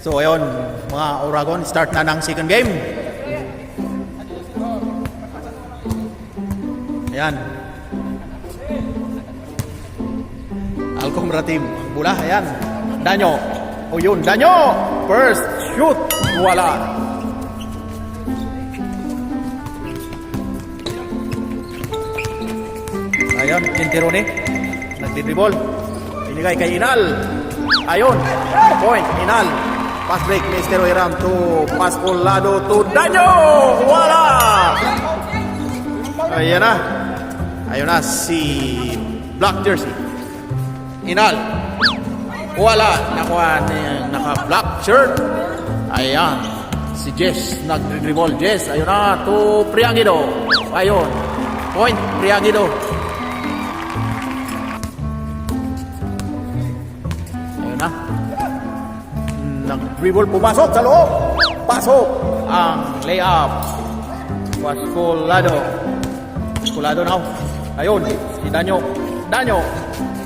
So ayun, mga Oragon, start na ng second game. Ayan. Alcombra team, bola, ayan. Danyo. O yun, Danyo! First shoot, wala. Ayun, Quinterone. Nagdidribol. Binigay kay Inal. Ayun, point, Inal. Pass break, Mr. Oiram to Pascolado to Danyo! Wala! Ayan na. Ayun na si Black Jersey. Inal. Wala. Naka-black shirt. Ayan. Si Jess nag-dribble. Jess. Ayun na to Priagido. Ayun. Point. Priagido. Ayun na. Nag-dribble. Pumasok sa loob. Pasok. Ang layup. Pascolado. Pascolado now. Ayun. Si Danyo. Danyo.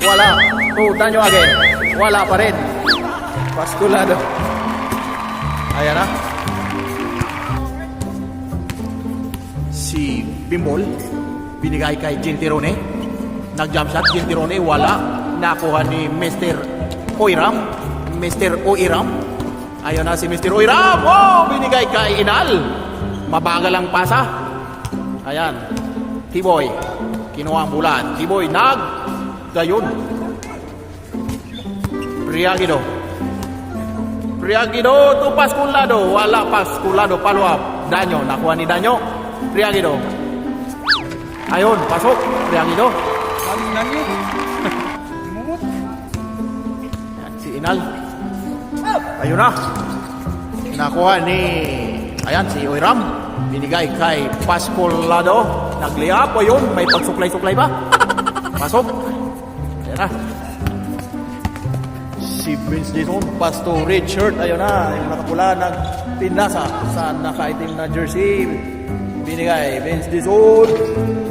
Wala. To Danyo again. Wala pa rin. Pascolado. Ayan na. Si Bimbol. Binigay kay Gentirone. Nag-jump shot. Gentirone. Wala. Nakuha ni Mr. Oiram. Mr. Oiram. Ayan na si Mr. Oiram. Oh! Binigay kay Inal. Mabagal ang pasa. Ayan. T-Boy. Kinuha ang bulan. T-Boy. Gayon. Priagido. Priagido to Pascolado. Wala Pascolado. Follow up. Danyo. Nakuha ni Danyo. Priagido. Ayun. Pasok. Priagido. Danyo. Mumut. Si Inal. Ayun na. Nakuha ni... Ayan. Si Oiram. Binigay kay Pascolado. Nag-layup. Ayun. May pagsuklay-suklay ba? Pasok. Ayan na. Si Vince Dizon, pass to red shirt. Ayun na, yung nakapula nagpinasa sa nakaitim na jersey. Binigay, Vince Dizon.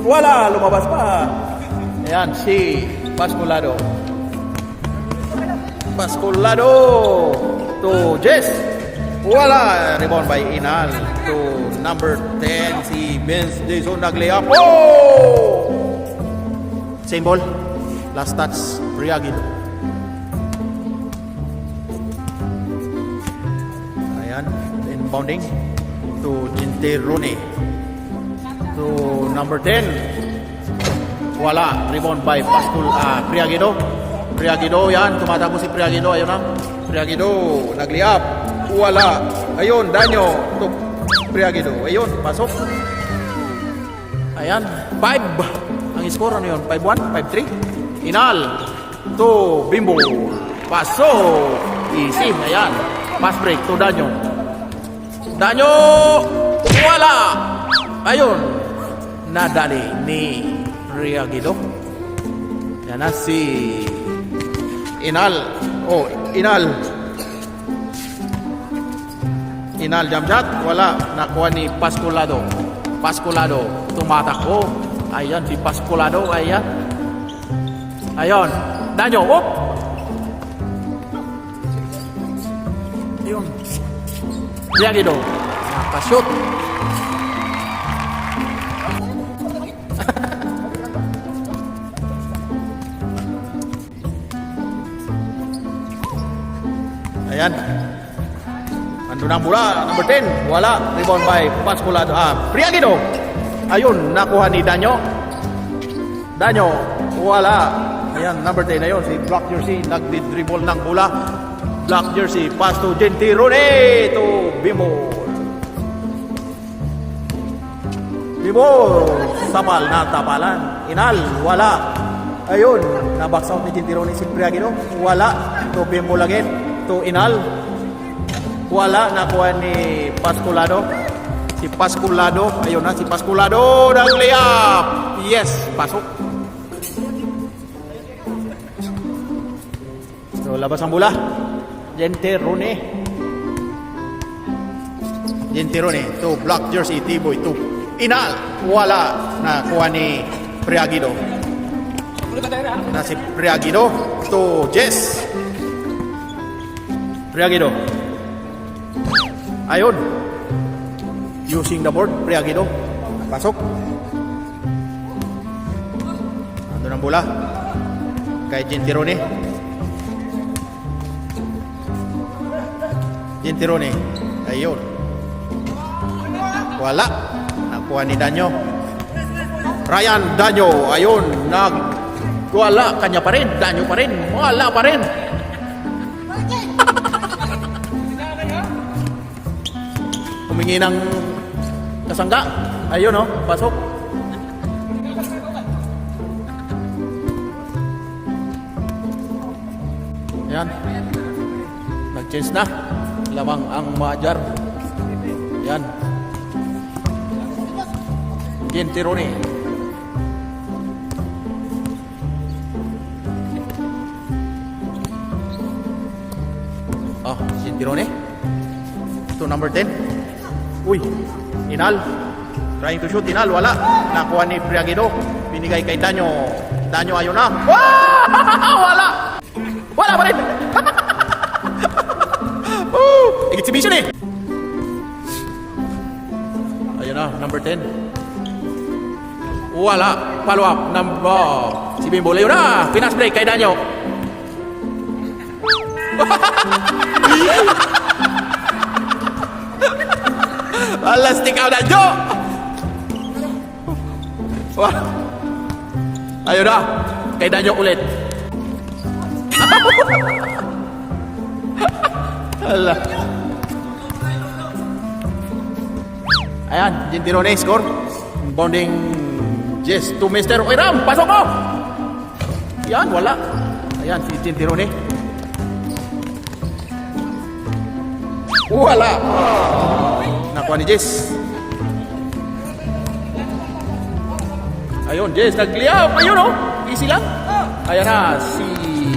Wala, lumabas pa. Ayan, si Pascolado. Pascolado to Jess. Wala, rebound by Inal to number 10. Si Vince Dizon nag-layup. Oh! Same ball. Last touch, Priagido. Inbounding to Gentirone to number 10. Wala. Rebound by Priagido. Priagido yan. Tumatakbo si Priagido. Ayun na. Priagido. Nag-layup. Wala. Ayun. Danyo to Priagido. Ayun. Pasok. Ayan. 5. Ang score ano yun? 5-1? 5-3? Inal to Bimbo. Pasok. Easy. Ayan. Pass break to Danyo. Danyo! Wala! Ayun. Nadali ni Priagido. Yan na si Inal. Oh, Inal. Inal jump shot. Wala. Nakuha ni Pascolado. Pascolado. Tumatakbo. Ayan si Pascolado. Ayan. Ayun. Danyo. Oh! Ayun. Priagido. Nakashoot. Ayan. Andun ang bola. Number 10. Wala. Rebound by Pascolado. Priagido. Ayun. Nakuha ni Danyo. Danyo. Wala. Ayan. Number 10 na yun. Si Black Jersey. Nagdi-dribble ng bola. Black Jersey, pass to Gentirone to Bimbo. Bimbo, sapal na tapalan. Inal, wala. Ayun, na-box out ni Gentirone si Priagido. Wala. To Bimbo lagi. To Inal. Wala. Nakuha ni Pascolado. Si Pascolado. Ayun na, si Pascolado. Nag-layup. Yes, pasok. So, labas ang bola. Gentirone to Black Jersey. T-Boy to Inal. Wala. Nakuha ni Priagido. Na si Priagido to Jess. Priagido. Ayun. Using the board, Priagido. Pasok. Ando ng bola. Kay Gentirone. Gentirone. Ayun. Wala. Nakuha ni Danyo. Ryan Danyo. Ayun. Wala. Kanya pa rin. Danyo pa rin. Wala pa rin. Humingi ng kasangga. Ayun oh. Pasok. Ayan. Nag-change na. Lamang ang maajar. Ayan. Gentirone. Oh, Gentirone. To number 10. Uy, Inal. Trying to shoot, Inal. Wala. Nakuha ni Priagido. Binigay kay Danyo. Danyo ayun na. Wala. Wala pa rin. Exhibition eh. Ayun na, number 10. Wala. Follow up. Number. Si Bimbo. Ayun na. Pinas break kay Danyo. Wala, stick out Danyo. Wah. Ayun na. Kay Danyo ulit. Hala. Ayan, Gentirone score. Bonding yes to Mr. Oiram. Pasok mo! Ayan, wala. Ayan, si Gentirone. Wala. Nakuha ni Jess. Ayun, Jess, nagliyaw. Ayun, oh. Easy lang. Ayan na, si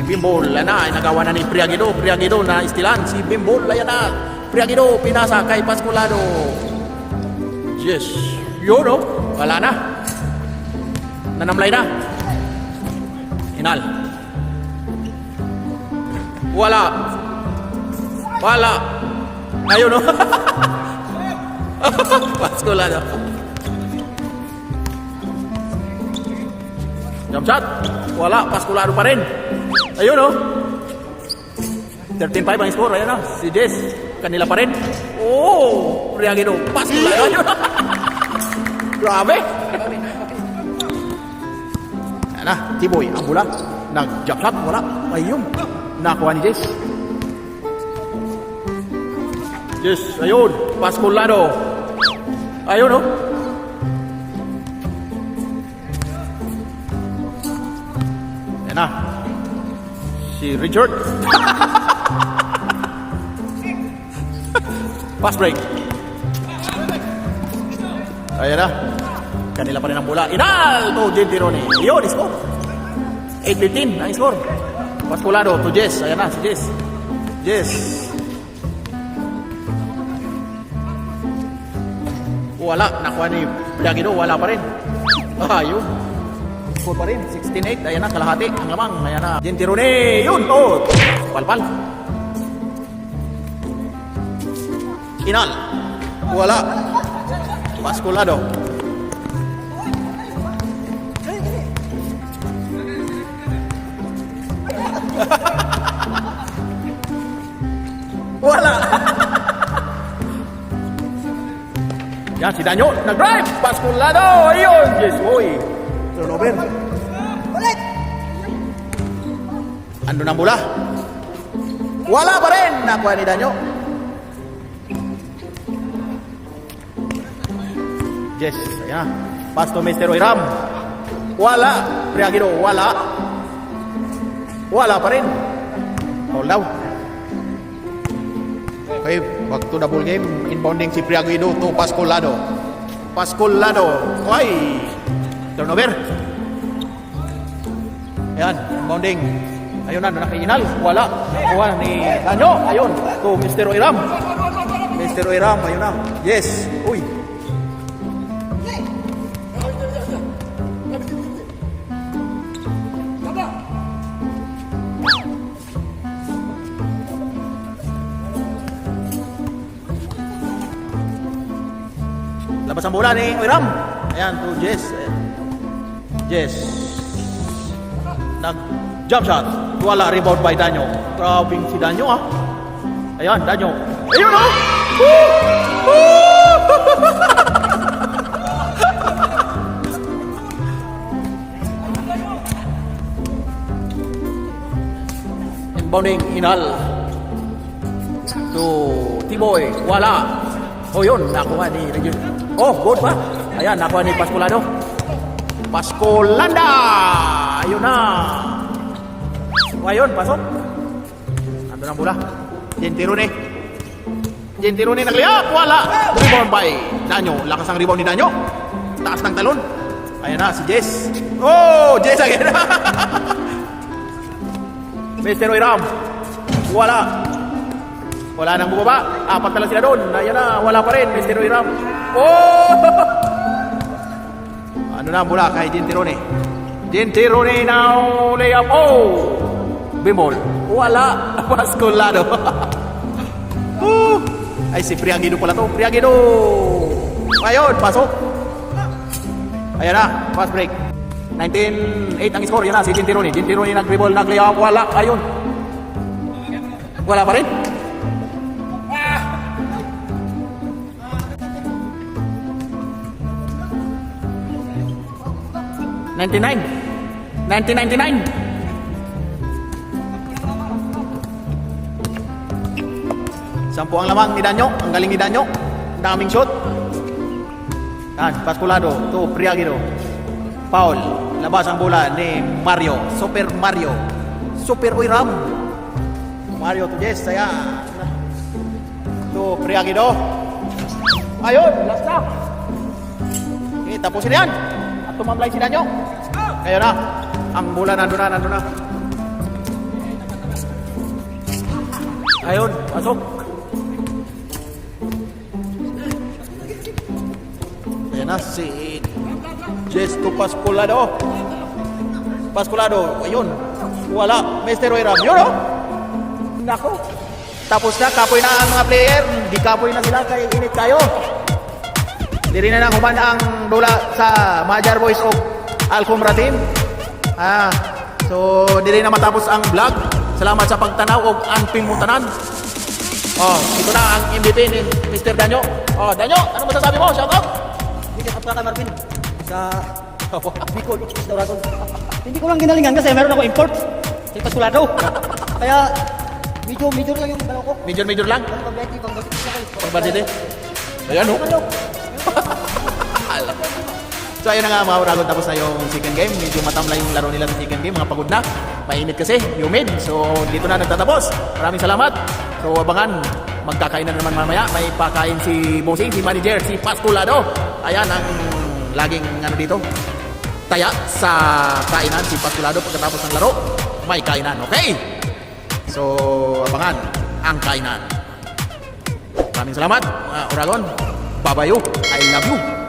Bimbol. Ayan na, nagawa na ni Priagido. Priagido na istilan. Si Bimbol, ayan na. Priagido, pinasa kay Pascolado. Yes. Yun, oh. Wala na. Nanamlay na. Inal. Wala. Wala. Ayun, oh. Pascolado. Jump shot. Wala. Pascolado pa rin. Ayun, oh. 13-5 ang score. Ayan na. Si Jess. Kanila pa rin. Oh. Priagido. Pascolado. Ayun. Grabe. Ayan na. Tiboy. Ang bola. Nag-jump shot. Wala. Ayun. Nakuha ni Jess. Jess. Ayun. Pascolado. Ayun, oh. Ayan na. Si Richard. Pass break. Ayan na. Kanila pa rin ang bola. Inal to Gentirone. Yun, score. 8-15 ang score. Pascolado to Jess. Ayan na, si Jess. Jess. Wala. Nakuha ni Priagido. Wala pa rin. Ayun. Score pa rin. 16-8. Ayan na, kalahati. Ang lamang. Ayan na. Gentirone. Yun. Oh. Palpal. Inal. Wala. Pascolado. Wala. Yan si Danyo. Nag-drive. Pascolado. Ayun. Yes. Uy. Turnover. Ando ng bola. Wala pa rin. Nakuha ni Danyo. Yes. Ayan. Pass to Mr. Oiram. Wala. Priagido. Wala. Wala pa rin. Hold down. Okay, back to the ball game. Inbounding si Priagido to Pascolado. Pascolado. Ay! Turnover. Ayan, inbounding. Ayun na, nakainal. Wala. Nakuha ni Danyo. Ayun, to Mr. Oiram. Mr. Oiram, ayun na. Yes. Uy. Labas ang bola ni Oiram. Ayan, to Jess. Jess. Nag-jump shot. Wala, rebound by Danyo. Grabing si Danyo ah. Ayan, Danyo. Ayun oh! Woo! Woo! Inbounding Inal. To Tiboy. Wala. Oh yun, nakuha ni Regine. Oh, good pa. Ayan, nakuha ni Pascolado. Pascolanda! Ayun na. Ayun, pasok. Ando ng bola. Gentirone. Gentirone nag-layup. Wala. Rebound by Danyo. Lakas ang rebound ni Danyo. Taas ng talon. Ayan na, si Jess. Oh, Jess again. Mr. Oiram. Wala. Wala nang bumaba. Apat na lang sila doon. Ayan na, wala pa rin. Mr. Oiram. Oh! Ano na mula kay Gentirone. Gentirone now layup. Oh! Bimol. Wala. Pascolado. Ay, si Priagido pala to. Priagido. Ayun, pasok. Ayan na, fast break. 19-8 ang score. Yan na, si Gentirone. Gentirone nag-dribble, nag-layup. Wala. Ayun. Wala pa rin. '99. 1999. Sampu ang lamang ni Danyo. Ang galing ni Danyo. Daming shot. Yan, Pascolado to Priagido. Foul. Labas ang bola ni Mario. Super Mario. Super Oiram. Mario to Jess. Ayan. To Priagido. Ayun, last na. Okay, tapusin yan. At tumamlay si Danyo. Kaya na. Ang bola nandun na. Ayun, pasok. Ayan na si Jess to Pascolado. Pascolado, ayun. Wala, Mr. Oiram. Yun o. Nako. Tapos na, kapoy na ang mga player. Di kapoy na sila, kaya init kayo. Di rin na nang humanda ang bola sa Majar Boys of Alcombra team. So di rin na matapos ang vlog. Salamat sa pagtanaw o anping mutanan. Oh, ito na ang MVP ni Mr. Danyo. Oh, Danyo, ano masasabi mo? Shout out. Hindi ka kapra Marvin sa Bicol Restaurant. Hindi ko lang ginalingan kasi meron ako import sa Pascolado. Kaya medyo lang yung dalaw ko. Major lang. Pag-budget eh. Ayan o. So ayun na nga mga Uragon, tapos na yung second game. Medyo matamlay yung laro nila sa second game. Mga pagod na. Mainit kasi, humid. So dito na nagtatapos. Maraming salamat. So abangan, magkakain na naman mamaya. May pakain si Bossing, si Manager, si Pascolado. Ayan ang laging ano dito, taya sa kainan si Pascolado pagkatapos ng laro. May kainan, okay? So abangan ang kainan. Maraming salamat mga Uragon. Babayo, I love you.